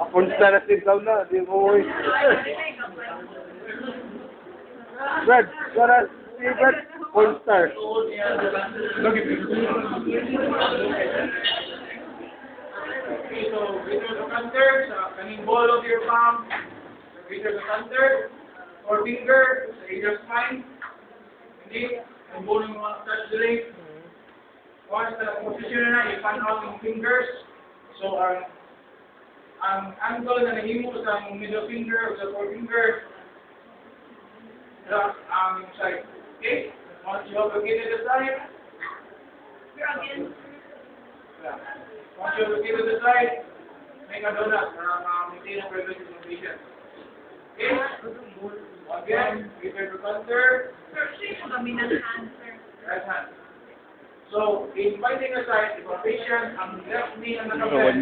Ako na sigaw na, di mo uwi. Brad, para si Brad, porn star. Okay, so greater the center, sa kaning ball of your palm, greater the center, or finger, sa either spine, hindi, ang ball ng mga touch the leg. Once the position na, i-pan out yung fingers. So, ang angle na nahimo sa middle finger o sa forefinger, sa side. Okay? Once you have located the side, once you have located the side, make a donut para maintain ang preventive location. Okay? Again, greater to center. Right hand. So, in fighting aside, the patient, ang left knee ang nakapag.